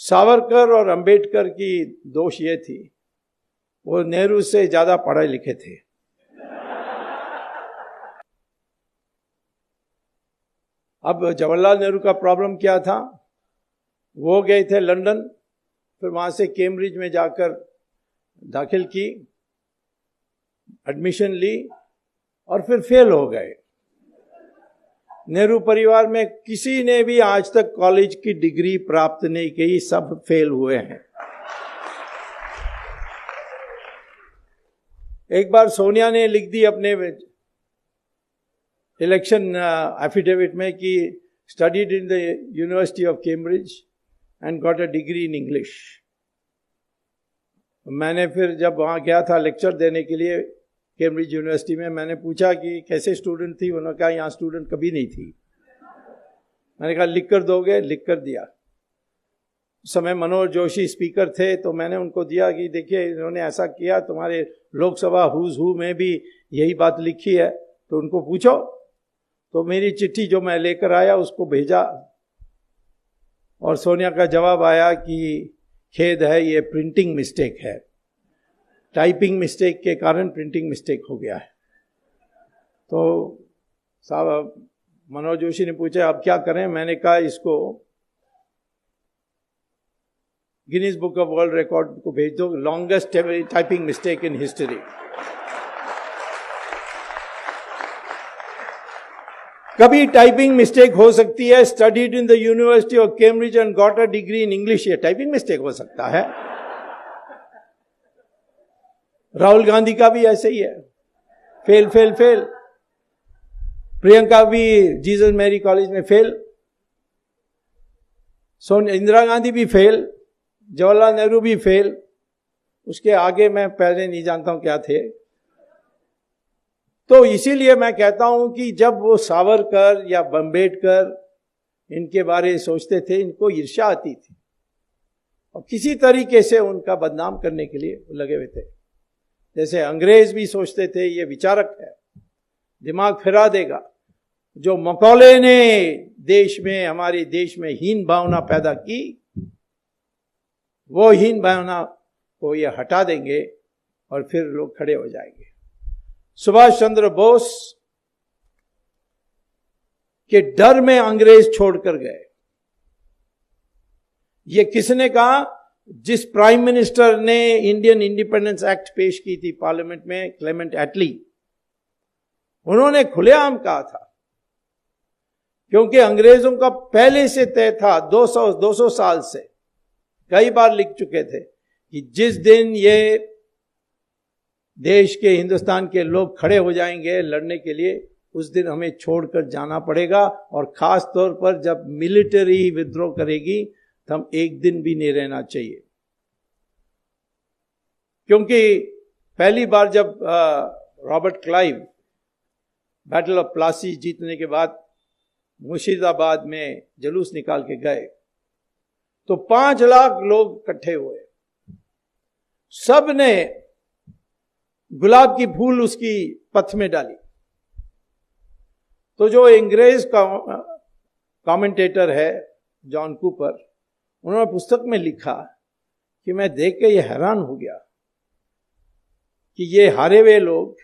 सावरकर और अंबेडकर की दोष ये थी, वो नेहरू से ज्यादा पढ़े लिखे थे। अब जवाहरलाल नेहरू का प्रॉब्लम क्या था, वो गए थे लंदन, फिर वहां से कैम्ब्रिज में जाकर दाखिल की, एडमिशन ली और फिर फेल हो गए। नेहरू परिवार में किसी ने भी आज तक कॉलेज की डिग्री प्राप्त नहीं की, सब फेल हुए हैं। एक बार सोनिया ने लिख दी अपने इलेक्शन एफिडेविट में कि studied in the university of Cambridge and got a degree in English. मैंने फिर जब वहाँ गया था लेक्चर देने के लिए कैम्ब्रिज यूनिवर्सिटी में, मैंने पूछा कि कैसे स्टूडेंट थी, उन्होंने कहा यहाँ स्टूडेंट कभी नहीं थी। मैंने कहा लिख कर दोगे, लिख कर दिया। उस समय मनोहर जोशी स्पीकर थे, तो मैंने उनको दिया कि देखिए इन्होंने ऐसा किया, तुम्हारे लोकसभा हुज हू में भी यही बात लिखी है, तो उनको पूछो। तो मेरी चिट्ठी जो मैं लेकर आया उसको भेजा और सोनिया का जवाब आया कि खेद है, ये प्रिंटिंग मिस्टेक है, टाइपिंग मिस्टेक के कारण प्रिंटिंग मिस्टेक हो गया है। तो साहब मनोहर जोशी ने पूछा अब क्या करें, मैंने कहा इसको Guinness book of world record को भेज दो, longest typing mistake in history. कभी टाइपिंग मिस्टेक हो सकती है, studied in the university of Cambridge and got a degree in English, ये टाइपिंग मिस्टेक हो सकता है। राहुल गांधी का भी ऐसे ही है, फेल फेल फेल। प्रियंका भी जीसस मैरी कॉलेज में फेल, इंदिरा गांधी भी फेल, जवाहरलाल नेहरू भी फेल, उसके आगे मैं पहले नहीं जानता हूं क्या थे। तो इसीलिए मैं कहता हूं कि जब वो सावरकर या अम्बेडकर इनके बारे में सोचते थे, इनको ईर्ष्या आती थी और किसी तरीके से उनका बदनाम करने के लिए लगे हुए थे। जैसे अंग्रेज भी सोचते थे ये विचारक है, दिमाग फिरा देगा। जो मकौले ने देश में, हमारे देश में हीन भावना पैदा की, वो हीन भावना को ये हटा देंगे और फिर लोग खड़े हो जाएंगे। सुभाष चंद्र बोस के डर में अंग्रेज छोड़कर गए। ये किसने कहा? जिस प्राइम मिनिस्टर ने इंडियन इंडिपेंडेंस एक्ट पेश की थी पार्लियामेंट में, क्लेमेंट एटली, उन्होंने खुलेआम कहा था, क्योंकि अंग्रेजों का पहले से तय था, 200 साल से कई बार लिख चुके थे कि जिस दिन ये देश के, हिंदुस्तान के लोग खड़े हो जाएंगे लड़ने के लिए, उस दिन हमें छोड़कर जाना पड़ेगा। और खास तौर पर जब मिलिट्री विद्रोह करेगी तो हम एक दिन भी नहीं रहना चाहिए। क्योंकि पहली बार जब Robert Clive battle of Plassey जीतने के बाद मुर्शिदाबाद में जुलूस निकाल के गए, तो 5 लाख लोग इकट्ठे हुए, सब ने गुलाब की फूल उसकी पथ में डाली। तो जो अंग्रेज का कमेंटेटर है जॉन कूपर, उन्होंने पुस्तक में लिखा कि मैं देख के ये हैरान हो गया कि ये हारे हुए लोग